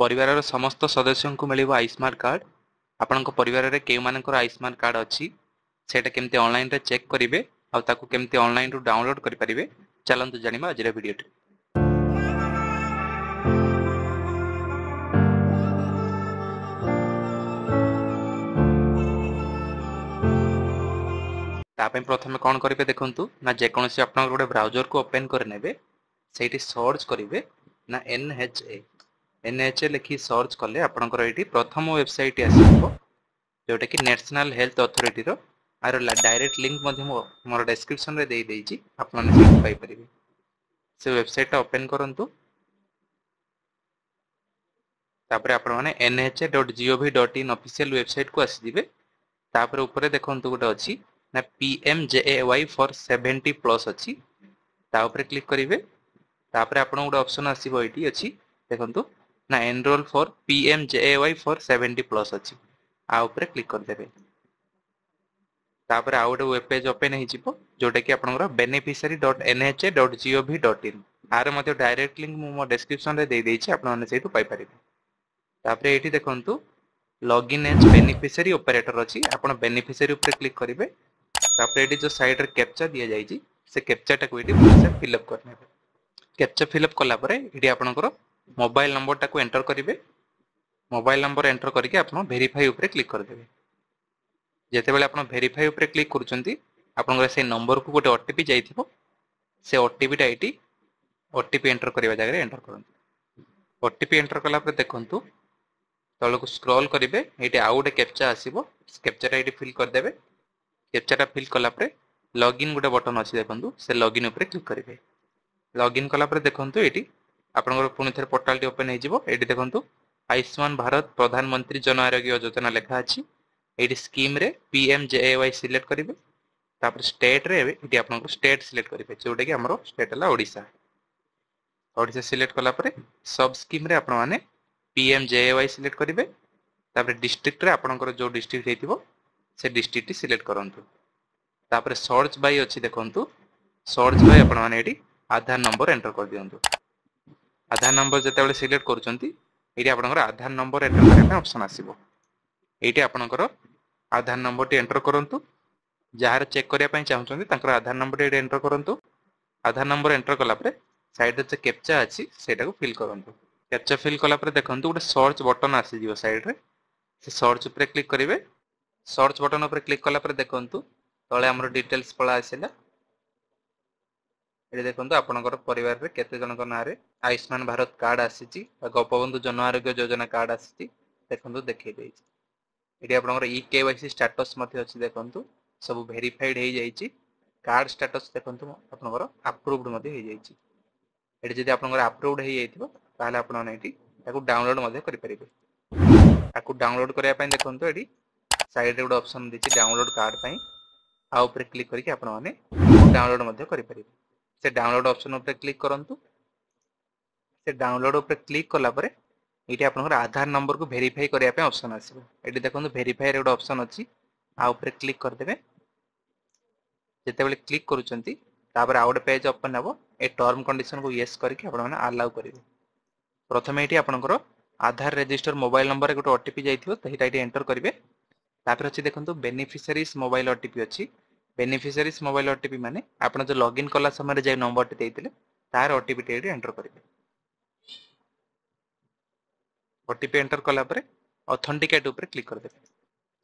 परिवार समस्त सदस्यों को मिलिबो आयुष्मान कार्ड। आपनक परिवार रे केउ मानकर आयुष्मान कार्ड अछि सेटा केमते ऑनलाइन रे चेक करिवे आ ताकू केमते ऑनलाइन रो डाउनलोड करि परिवे चलंतु जानिबा आजिरा वीडियो टे। तापे प्रथमे कोन करिवे देखंतु ना जे कोनोसी आपन गोटे ब्राउजर को ओपन कर नेबे सेठी सर्च करिवे ना NHA लिखि सर्च कले आपनकर एठी प्रथम वेबसाइट आसीबो जोटा कि नेशनल हेल्थ अथॉरिटी रो आरो डायरेक्ट लिंक मध्ये मोर डिस्क्रिप्शन रे देई देइची आपन से पाई परिबे। से वेबसाइट ओपन करंतु तापर आपन माने nha.gov.in ऑफिशियल वेबसाइट को आसी दिबे। तापर ऊपर देखंतु गोटे अछि ना PMJAY फॉर 70 प्लस अछि ता ऊपर क्लिक करिवे। तापर आपन गोटे ऑप्शन आसीबो एठी अछि देखंतु ना enrol for PMJAY for 70 plus अछि आ ऊपर क्लिक कर देबे। तापर आ गोटे वेब पेज ओपन हे जिवो जोटा कि आपनकर beneficiary.nha.gov.in आर मध्ये डायरेक्ट लिंक मो डिस्क्रिप्शन रे दे देइछि आपन माने सेतु पाई परिबे। तापर एठी देखंतु लॉगिन एज बेनिफिशियरी ऑपरेटर अछि आपन बेनिफिशियरी ऊपर क्लिक करिवे। तापर एठी जो साइड रे कैप्चा दिया जाइछि से कैप्चा टाको एठी से फिल अप करने। कैप्चा फिल अप कला परे एठी आपनकर मोबाइल नंबर टाको एंटर करिवे। मोबाइल नंबर एंटर करके आपन वेरीफाई ऊपर क्लिक कर देबे। जेते बेले आपन वेरीफाई ऊपर क्लिक करूचंती आपनकर से नंबर को गोटे ओटीपी जाइथिबो से ओटीपी टा एठी ओटीपी एंटर करबा जगह रे एंटर करंतु। ओटीपी एंटर कला पर देखंतु तळको स्क्रॉल करिवे एठी आ गोटे कैप्चा आसीबो कैप्चा टा एठी फिल कर देबे। कैप्चा टा फिल कला पर लॉगिन गोटे बटन अछि देखंतु से लॉगिन ऊपर क्लिक करिवे। लॉगिन कला पर देखंतु एठी आपनकर पुनी थेर पोर्टल टी ओपन हे जिवो। एठी देखंतु आयुष्मान भारत प्रधानमंत्री जन आरोग्य योजना लेखा अछि। एठी स्कीम रे PMJAY सिलेक्ट करिवे। तापर स्टेट रे एठी आपन स्टेट सिलेक्ट करिवे जोटा कि हमरो स्टेट हला ओडिसा। ओडिसा सिलेक्ट कला परे सब स्कीम रे आपन माने PMJAY सिलेक्ट करिवे। तापर डिस्ट्रिक्ट रे आपनकर जो डिस्ट्रिक्ट हेतिबो से डिस्ट्रिक्ट टी सिलेक्ट करंतु। तापर सर्च बाय अछि देखंतु सर्च बाय आपन माने एठी आधार नंबर एंटर कर दियंतु। आधार नंबर जते बेले सिलेक्ट करूचंती एठी आपनकर आधार नंबर एंटर करबा पे ऑप्शन आसीबो। एठी आपनकर आधार नंबर टी एंटर करंतु। जहार चेक करिया पय चाहउचंती तांकर आधार नंबर एठी एंटर करंतु। आधार नंबर एंटर कला परे साइड रे जे कैप्चा अछि सेटा को फिल करंतु। कैप्चा फिल कला परे देखंतु गोटे सर्च बटन आसी जिवो साइड रे से सर्च ऊपर क्लिक करिवे। सर्च बटन ऊपर क्लिक कला परे देखंतु तळे हमर डिटेल्स पळा आसिला। एठी देखंतु आपनकर परिवार रे केते जनक नारे आयुष्मान भारत कार्ड आसीची गोपबंधु जन आरोग्य योजना कार्ड आसीची देखंतु देखै देइची। एठी आपनकर EKYC स्टेटस मध्ये अछि देखंतु सब वेरीफाइड हे जाईची। कार्ड स्टेटस देखंतु आपनकर अप्रूव्ड मध्ये हे जाईची। एठी जदि आपनकर अप्रूव्ड हे जाईथिबो ताले आपन माने एठी ताकू डाउनलोड मध्ये करि परिबे। ताकू डाउनलोड करिया पय देखंतु एठी साइड रे गोटे ऑप्शन दिछि डाउनलोड कार्ड पय आ ऊपर क्लिक करके आपन माने डाउनलोड मध्ये करि परिबे। से डाउनलोड ऑप्शन ऊपर क्लिक करंतु। से डाउनलोड ऊपर क्लिक कला परे एठी आपनकर आधार नंबर को वेरीफाई करिया पे ऑप्शन आसीबो। एठी देखंतु वेरीफाई रे गोटे ऑप्शन अछि आ ऊपर क्लिक कर देबे। जेते बेले क्लिक करूचंती तापर आ गोटे पेज ओपन हबो। ए टर्म कंडीशन को यस करके आपन माने अलाउ करिवे। प्रथमे एठी आपनकर आधार रजिस्टर मोबाइल नंबर गोटे ओटीपी जाइथिबो तहिटा एठी एंटर करिवे। तापर अछि देखंतु बेनिफिशियरीज मोबाइल ओटीपी अछि। बेनिफिशियरीज मोबाइल ओटीपी माने आपन जो लॉगिन कला समय रे जे नंबर टी देइतिले तार ओटीपी टी एठी एंटर करिवे। ओटीपी एंटर कला परे ऑथेंटिकेट ऊपर क्लिक कर देबे।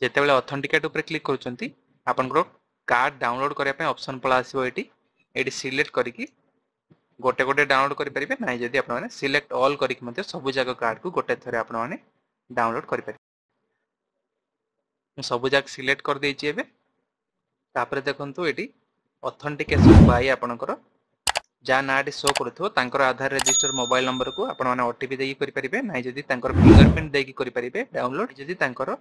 जेते बेले ऑथेंटिकेट ऊपर क्लिक करूचंती आपनकर कार्ड डाउनलोड करिया पे ऑप्शन पळा आसीबो एठी। एठी सिलेक्ट करिकि गोटे गोटे डाउनलोड करि परिबे नै जदि आपन माने सिलेक्ट ऑल करिकि मते सब जाक कार्ड को गोटे थरे आपन माने डाउनलोड करि परिबे। सब जाक सिलेक्ट कर देइछि एबे। तापर देखंतु एठी ऑथेंटिकेशन बाय आपनकर जा नाटी शो करथो तांकर आधार रजिस्टर मोबाइल नंबर को आपन माने ओटीपी देई करि परिबे नै जदि तांकर फिंगरप्रिंट देई करि परिबे डाउनलोड जदि तांकर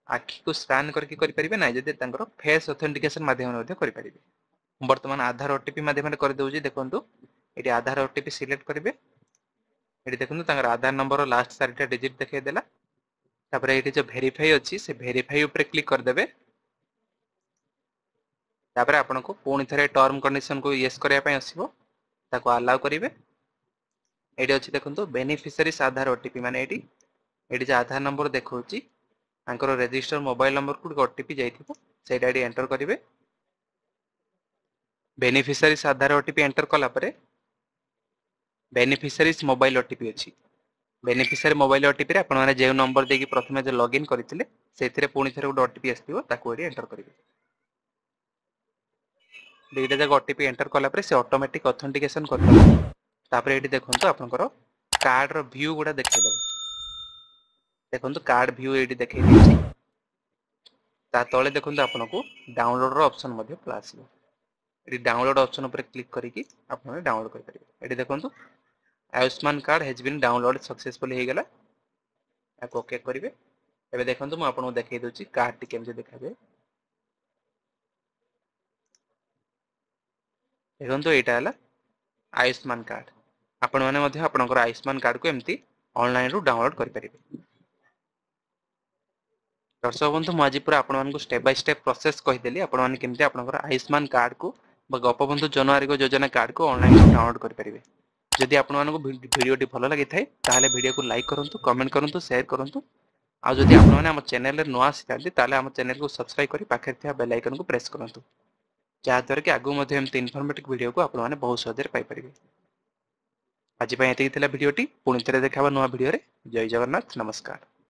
आखि को स्कैन करके करि परिबे नै जदि तांकर फेस ऑथेंटिकेशन माध्यम मध्ये करि परिबे। वर्तमान आधार ओटीपी माध्यम रे करि दउजी देखंतु एठी आधार ओटीपी सिलेक्ट करिवे। एठी देखंतु तांकर आधार नंबर लास्ट 4टा डिजिट देखै देला। तापर एठी जो वेरीफाई अछि से वेरीफाई ऊपर क्लिक कर देबे। तापर आपनको पुणी थरे टर्म कंडीशन को यस करिया पय आसीबो ताको अलाउ करिवे। एटी अच्छी देखो बेनिफिशियरीज आधार ओटीपी माने एटी एटी जो आधार नंबर देखौची आंकर रजिस्टर मोबाइल नंबर को ओटीपी जाइथिबो सेटा एटी एंटर करिवे बेनिफिशियरीज आधार ओटीपी एंटर कला परे बेनिफिशियरीज मोबाइल ओटीपी अछि बेनिफिशियरी मोबाइल ओटीपी रे आपण माने जे नंबर देकी प्रथमे जे लॉगिन करथिले सेथिरे पुणी थरे गोटे ओटीपी आस्थिबो ताको एटी एंटर करिवे दुईटा जगह ओटीपी एंटर कला परे से ऑटोमेटिक ऑथेंटिकेशन करथबो तापरे एटी देखंतु आपनकर कार्ड रो व्यू गुडा देखैदबो देखंतु कार्ड व्यू एटी देखै दिछि ता तळे देखंतु आपनको डाउनलोड रो ऑप्शन मध्ये आसीबो एटी डाउनलोड ऑप्शन ऊपर क्लिक करिकि आपण डाउनलोड करि परिबे एटी देखंतु Ayushman card has been download successfully हे गेला याको ओके करिवे एबे देखंतु म आपनको देखै दोछि कार्ड टी केमजे देखाबे देखंतु एटा हला आयुष्मान कार्ड आपण माने मध्ये आपनकर आयुष्मान कार्ड को एम्ति ऑनलाइन रु डाउनलोड करि परिबे दर्शक बंधु मु आज पूरा आपण मानकु स्टेप बाय स्टेप प्रोसेस कहि देली आपण माने केमते आपनकर आयुष्मान कार्ड को बा गोपबंधु जन आरोग्य योजना कार्ड को ऑनलाइन रु डाउनलोड करि परिबे जदि आपण मानकु वीडियो टी भलो लागि थाए ताले वीडियो को लाइक करंतु कमेंट करंतु शेयर करंतु आ जदि आपण माने हम चैनल रे नुआ सितांती ताले हम चैनल को सब्सक्राइब करि पाखे थिया बेल आइकन को प्रेस करंतु जा द्वारा कि आगु मध्ये एमते इन्फॉर्मेटिव वीडियो को आपण माने बहुत सहज रे पाई परिबे आज पय एति थिला वीडियो टी पुणी थरे देखाबा नुआ वीडियो रे जय जगन्नाथ नमस्कार।